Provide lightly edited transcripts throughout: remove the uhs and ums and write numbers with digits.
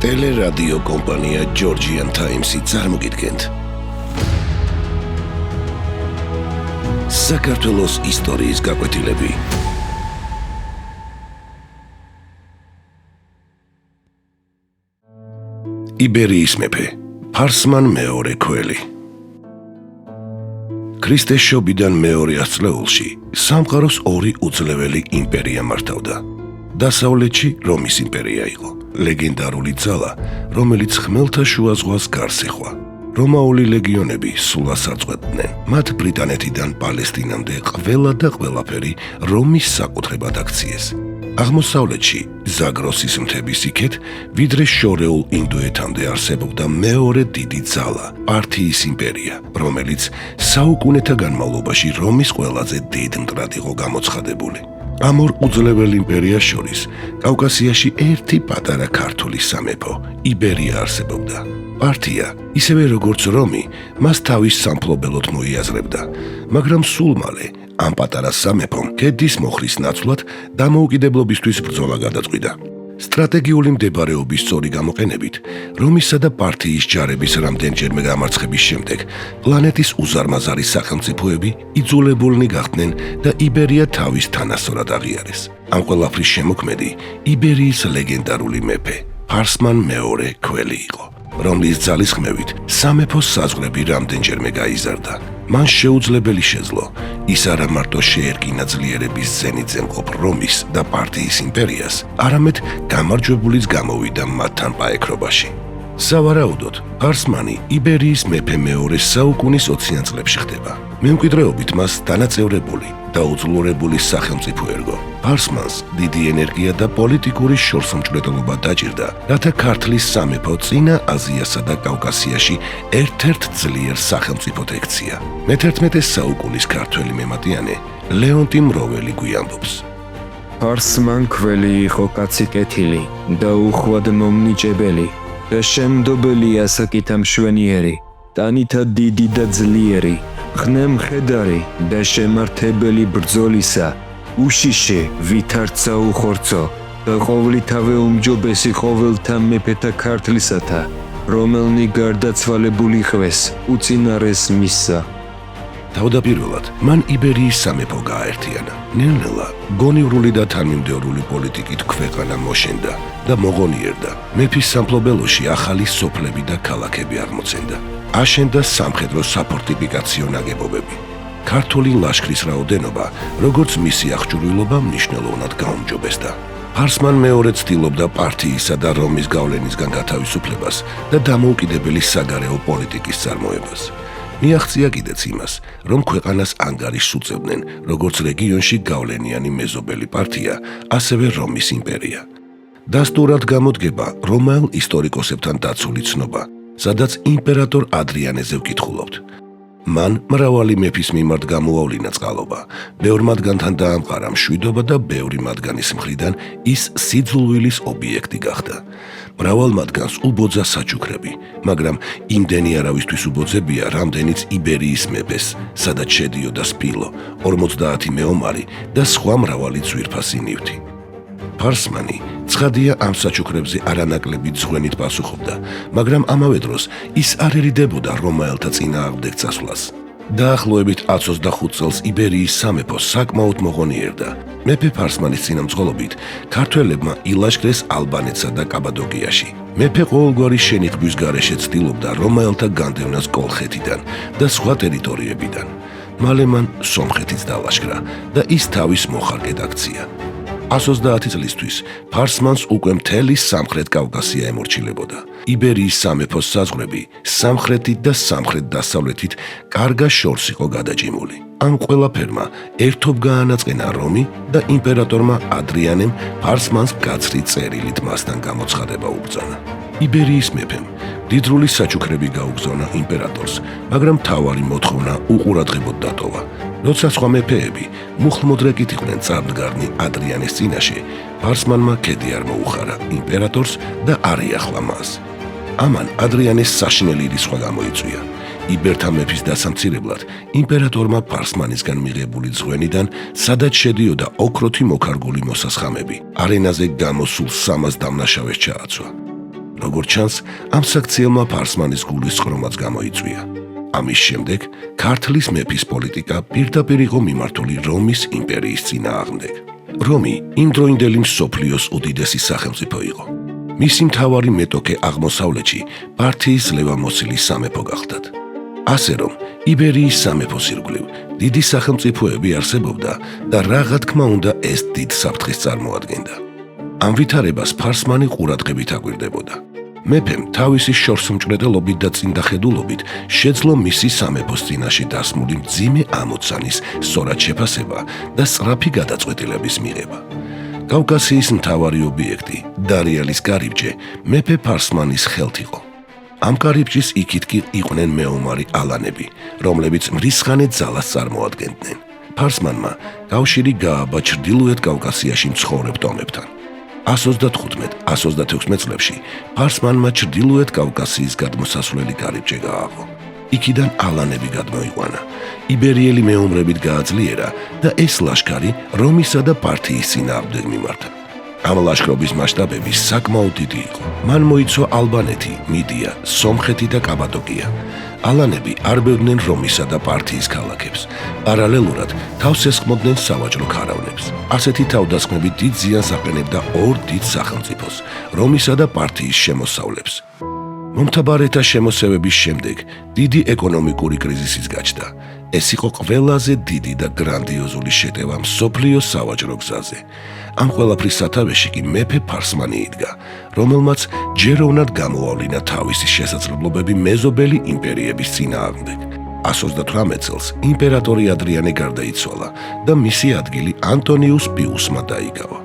Teleradio კომპანია Georgian Times-ი წარმოგიდგენთ. საქართველოს ისტორიის გაკვეთილები. იბერიის მეფე, ფარსმან მეორე ქველი. ქრისტეს შობიდან მეორე ათწლეულში სამყაროს ორი უძლეველი იმპერია მართავდა. დასავლეთში რომის იმპერია იყო. ლეგენდარული ძალა, რომელიც ხმელთაშუა ზღვას გარს ეხვა. რომაული ლეგიონები სულ ასაწყვეტდნენ. მათ ბრიტანეთიდან პალესტინამდე ყველა და ყველაფერი რომის საკუთრებად აქციეს. აღმოსავლეთში ზაგროსის მთების იქეთ, ვიდრე შორეულ ინდოეთამდე არსებობდა მეორე დიდი ძალა, პართიის იმპერია, რომელიც საუკუნეთა განმავლობაში რომის ყველაზე დიდ მტრად იყო გამოცხადებული. ამ ორ უძლეველ იმპერიას შორის კავკასიაში ერთი პატარა ქართული სამეფო, იბერია არსებობდა. პართია, ისევე როგორც რომი, მას თავის სამფლობელოდ მოიაზრებდა, მაგრამ სულ მალე ამ პატარა სამეფომ ქედის მოხრის ნაცვლად დამოუკიდებლობისთვის ბრძოლა გადაწყვიტა. სტრატეგიული მდებარეობის სწორი გამოყენებით, რომისა და პართიის ჯარების რამდენჯერმე გამარცხების შემდეგ, პლანეტის უზარმაზარი სახელმწიფოები იძულებულნი გახდნენ და იბერია თავის თანასწორად აღიარეს. ამ ყველაფრის შემოქმედი იბერიის ლეგენდარული მეფე, ფარსმან მეორე ქველი იყო, რომლის ძალისხმევით სამეფოს საზღვრები რამდენჯერმე გაიზარდა. მან შეუძლებელი შეძლო ის არა მარტო შეერკინა ძლიერების ზენიტზე მყოფ რომის და პართიის იმპერიას, არამედ გამარჯვებულიც გამოვიდა მათთან პაექრობაში. სავარაუდოდ, ფარსმანი იბერიის მეფე მეორე საუკუნის 20-იან წლებში ხდება. მემკვიდრეობით მას დანაწევრებული და უძლურებული სახელმწიფო ერგო. ფარსმანს დიდი ენერგია და პოლიტიკური შორსმჭრელობა დაჭირდა, რათა ქართლის სამეფო წინა აზიასა და კავკასიაში ერთ-ერთ ძლიერ სახელმწიფოდ ექცია. მე-11 საუკუნის ქართველი მემატიანე ლეონტი მროველი გვიამბობს. ფარსმან ქველი იყო კაცი კეთილი და უხვად მომნიჭებელი და შემდობელი ასაკითა მშვენიერი, ტანითა დიდი და ძლიერი, ხნემხედარი და შემართებელი ბრძოლისა, უშიშე ვითარცა უხორცო და ყოვლითავე უმჯობესი ყოველთა მეფეთა ქართლისათა, რომელნი გარდაცვალებული ყვეს უწინარეს მისსა. თავდაპირველად, მან იბერიის სამეფო გააერთიანა. ნელ-ნელა გონივრული და თანმიმდევრული პოლიტიკით ქვეყანა მოშენდა და მოღონიერდა. მეფის სამფლობელოში ახალი სოფლები და ქალაქები აღმოცენდა. აშენდა სამხედრო საფორტიფიკაციო ნაგებობები. ქართული ლაშქრის რაოდენობა, როგორც მისი აღჭურვილობა მნიშვნელოვნად გაუმჯობესდა. ფარსმან მეორე ცდილობდა პართიისა და რომის გავლენისგან გათავისუფლებას და დამოუკიდებელი საგარეო პოლიტიკის წარმოებას. მიაღწია კიდეც იმას, რომ ქვეყანას ანგარიშს უწევდნენ როგორც რეგიონში გავლენიანი მეზობელი პართია, ასევე რომის იმპერია. დასტურად გამოდგება რომაელ ისტორიკოსებთან დაცული ცნობა, სადაც იმპერატორ ადრიანეზე ვკითხულობთ. მან მრავალი მეფის მიმართ გამოავლინა წყალობა, ბევრ მათგანთან დაამყარა მშვიდობა და ბევრი მათგანის მხრიდან ის სიძულვილის ობიექტი გახდა. მრავალ მათგანს უბოძა საჩუქრები, მაგრამ იმდენი არავისთვის უბოძებია, რამდენიც იბერიის მეფეს, სადაც შედიოდა სპილო, 50 მეომარი და სხვა მრავალი ძვირფასი ნივთი. ფარსმანი ცხადია ამ საჩუქრებზე არანაკლები ძღვენით პასუხობდა, მაგრამ ამავე დროს ის არ ერიდებოდა რომაელთა წინააღმდეგ წასვლას. დაახლოებით 125 წელს იბერიის სამეფო საკმაოდ მოღონიერდა. მეფე ფარსმანის წინამძღოლობით ქართველებმა ილაშქრეს ალბანეთსა და კაბადოკიაში. მეფე ყოველგვარი შენიღბვის გარეშე ცდილობდა რომაელთა განდევნას კოლხეთიდან და სხვა ტერიტორიებიდან. მალე მან სომხეთიც დალაშქრა და ის თავის მოხარკედ აქცია. 130 წლისთვის ფარსმანს უკვე მთელი სამხრეთ კავკასია ემორჩილებოდა. იბერიის სამეფოს საზღვრები სამხრეთით და სამხრეთ-დასავლეთით კარგა შორს იყო გადაჭიმული. ამ ყველაფერმა ერთობ გაანაწყენა რომი და იმპერატორმა ადრიანემ ფარსმანს მკაცრი წერილით მასთან გამოცხადება უბრძანა. იბერიის მეფემ დიდრული საჩუქრები გაუგზავნა იმპერატორს, მაგრამ მთავარი მოთხოვნა უყურადღებოდ დატოვა. როცა სხვა მეფეები მუხლმოდრეკით იყვნენ წარმდგარნი ადრიანეს წინაშე, ფარსმანმა ქედი არ მოუხარა იმპერატორს და არ იახლა მას. ამან ადრიანეს საშინელი რისხვა გამოიწვია. იბერთა მეფის დასამცირებლად იმპერატორმა ფარსმანისგან მიღებული ძღვენიდან, სადაც შედიოდა ოქროთი მოქარგული მოსასხამები, არენაზე გამოსულ 300 დამნაშავეს ჩააცვა. როგორც ჩანს, ამ საქციელმა ფარსმანის გულის სხდომაც გამოიწვია. ამის შემდეგ ქართლის მეფის პოლიტიკა პირდაპირ იყო მიმართული რომის იმპერიის წინააღმდეგ. რომი იმდროინდელი მსოფლიოს უდიდესი სახელმწიფო იყო. მისი მთავარი მეტოქე აღმოსავლეთში პართიის ლევამოსილის სამეფო გახდათ. ასე რომ, იბერიის სამეფოს ირგვლივ დიდი სახელმწიფოები არსებობდა და რა თქმა უნდა ეს დიდ საფრთხეს წარმოადგენდა. ამ ვითარებას ფარსმანი ყურადღებით აკვირდებოდა. მეფემ თავისი შორსმჭრედელობით და წინდახედულობით შეძლო მისი სამეფოს წინაშე დასმული მძიმე ამოცანის სწორად შეფასება და სწრაფი გადაწყვეტილების მიღება. კავკასიის მთავარი ობიექტი, დარიალის კარიბჭე, მეფე ფარსმანის ხელთ იყო. ამ კარიბჭის იქით კი იყვნენ მეომარი ალანები, რომლებიც მრისხანე ძალას წარმოადგენდნენ. ფარსმანმა კავშირი გააბა ჩრდილოეთ კავკასიაში მცხოვრებ ტომებთან. 135-136 წლებში ფარსმანმა ჩრდილოეთ კავკასიის გადმოსასვლელი კარიბჭე გააღო. იქიდან ალანები გადმოიყვანა, იბერიელი მეომრებით გააძლიერა და ეს ლაშქარი რომისა და პართიის წინააღმდეგ მიმართა. ამ ლაშქრობის მასშტაბები საკმაოდ დიდი იყო. მან მოიცვა ალბანეთი, მიდია, სომხეთი და კაბადოკია. ალანები არბევდნენ რომისა და პართიის ქალაქებს. პარალელურად თავს ესხმოდნენ სავაჭრო ქარავნებს. ასეთი თავდასხმები დიდ ზიანს აყენებდა ორ დიდ სახელმწიფოს, რომისა და პართიის შემოსავლებს. მომთაბარეთა შემოსევების შემდეგ დიდი ეკონომიკური კრიზისიც გაჩნდა. ეს იყო ყველაზე დიდი და გრანდიოზული შეტევა მსოფლიოს სავაჭრო გზაზე. ამ ყველაფრის სათავეში კი მეფე ფარსმანი იდგა, რომელმაც ჯეროვნად გამოავლინა თავისი შესაძლებლობები მეზობელი იმპერიების წინააღმდეგ. 138 წელს იმპერატორი ადრიანე გარდაიცვალა და მისი ადგილი ანტონიუს პიუსმა დაიკავა.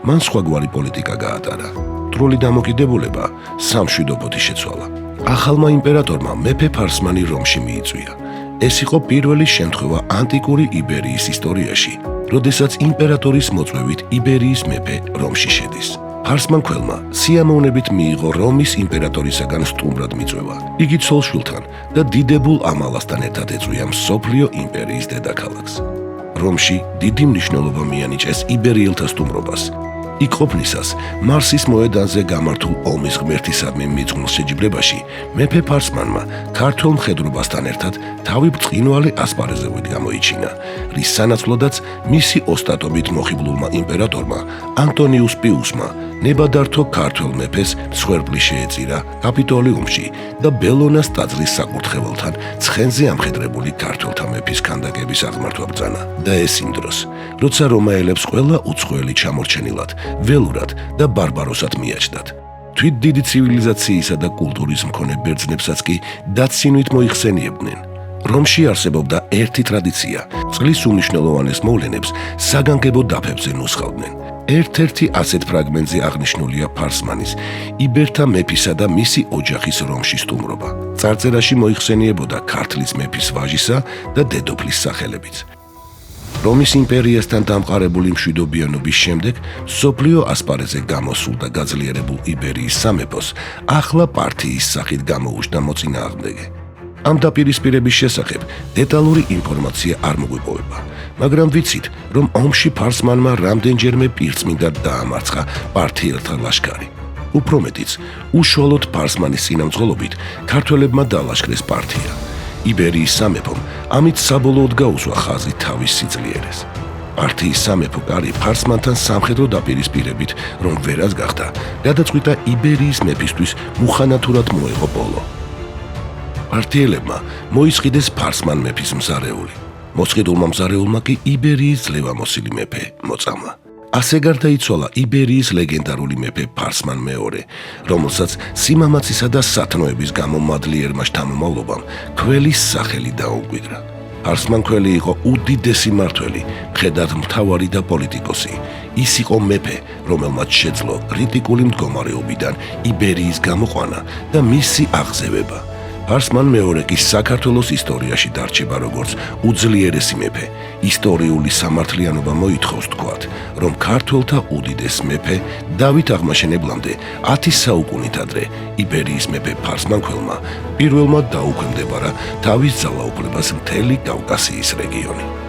მან სხვაგვარი პოლიტიკა გაატარა. მტრული დამოკიდებულება სამშვიდობოთი შეცვალა. ახალმა იმპერატორმა მეფე ფარსმანი რომში მიიწვია. ეს იყო პირველი შემთხვევა ანტიკური იბერიის ისტორიაში, როდესაც იმპერატორის მოწვევით იბერიის მეფე რომში შედის. ფარსმანქველმა სიამოვნებით მიიღო რომის იმპერატორისაგან სტუმრად მიწვევა. იგი ცოლ-შვილთან და დიდებულ ამალასთან ერთად ეწვია მსოფლიო იმპერიის დედაქალაქს. რომში დიდი მნიშვნელობა მიანიჭეს იბერიელთა სტუმრობას. იქ ყოფნისას მარსის მოედანზე გამართულ ომის ღმერთისადმი მიძღვნილ შეჯიბრებაში მეფე ფარსმანმა ქართველ მხედრობასთან ერთად თავი ბრწყინვალე ასპარეზობით გამოიჩინა, რის სანაცვლოდაც მისი ოსტატობით მოხიბლულმა იმპერატორმა ანტონიუს პიუსმა ნებადართო ქართველ მეფეს მსხვერპლი შეეწირა კაპიტოლიუმში და ბელონას ტაძრის საკურთხეველთან ცხენზე ამხედრებული ქართველთა მეფის ქანდაკების აღმართვა ბრძანა. და ეს იმ დროს, როცა რომაელებს ყველა უცხოელი ჩამორჩენილად, ველურად და ბარბაროსად მიაჩნდათ. თვით დიდი ცივილიზაციისა და კულტურის მქონე ბერძნებსაც კი დაცინვით მოიხსენიებდნენ. რომში არსებობდა ერთი ტრადიცია, წლის უმნიშვნელოვანეს მოვლენებს საგანგებო დაფებზე ნუსხავდნენ. ერთ-ერთი ასეთ ფრაგმენტზე აღნიშნულია ფარსმანის, იბერთა მეფისა და მისი ოჯახის რომში სტუმრობა. წარწერაში მოიხსენიებოდა ქართლის მეფის ვაჟისა და დედოფლის სახელებიც. რომის იმპერიასთან დამყარებული მშვიდობიანობის შემდეგ მსოფლიო ასპარეზზე გამოსულ და გაძლიერებულ იბერიის სამეფოს ახლა პართიის სახით გამოუჩნდა მოწინააღმდეგე. ამ დაპირისპირების შესახებ დეტალური ინფორმაცია არ მოგვეპოვება, მაგრამ ვიცით, რომ ომში ფარსმანმა რამდენჯერმე პირწმინდად დაამარცხა პართიელთა ლაშქარი. უფრო მეტიც, უშუალოდ ფარსმანის წინამძღოლობით ქართველებმა დალაშქრეს პართია. იბერიის სამეფომ ამით საბოლოოდ გაუსვა ხაზი თავის სიძლიერეს. პართიის სამეფო კარი ფარსმანთან სამხედრო დაპირისპირებით, რომ ვერას გახდა, გადაწყვიტა იბერიის მეფისთვის მუხანათურად მოეღო ბოლო. პართიელებმა მოისყიდეს ფარსმან მეფის მზარეული. მოწყიდულმა მზარეულმა კი იბერიის ძლევამოსილი მეფე მოწამა. ასე გარდაიცვალა იბერიის ლეგენდარული მეფე ფარსმან მეორე, რომელსაც სიმამაცისა და სათნოების გამო მადლიერმა შთამომავლობამ ქველის სახელი დაუკვირა. ფარსმან ქველი იყო უდიდესი მმართველი, მხედად მთავარი და პოლიტიკოსი. ის იყო მეფე, რომელმაც შეძლო კრიტიკული მდგომარეობიდან იბერიის გამოყვანა და მისი აღზევება. ფარსმან მეორე კი საქართველოს ისტორიაში დარჩება როგორც უძლიერესი მეფე. ისტორიული სამართლიანობა მოითხოვს თქვათ, რომ ქართველთა უდიდეს მეფე დავით აღმაშენებლამდე 10 საუკუნით ადრე იბერიის მეფე ფარსმანქველმა პირველმა დაუქვემდებარა თავის ძალაუფლებას მთელი კავკასიის რეგიონი.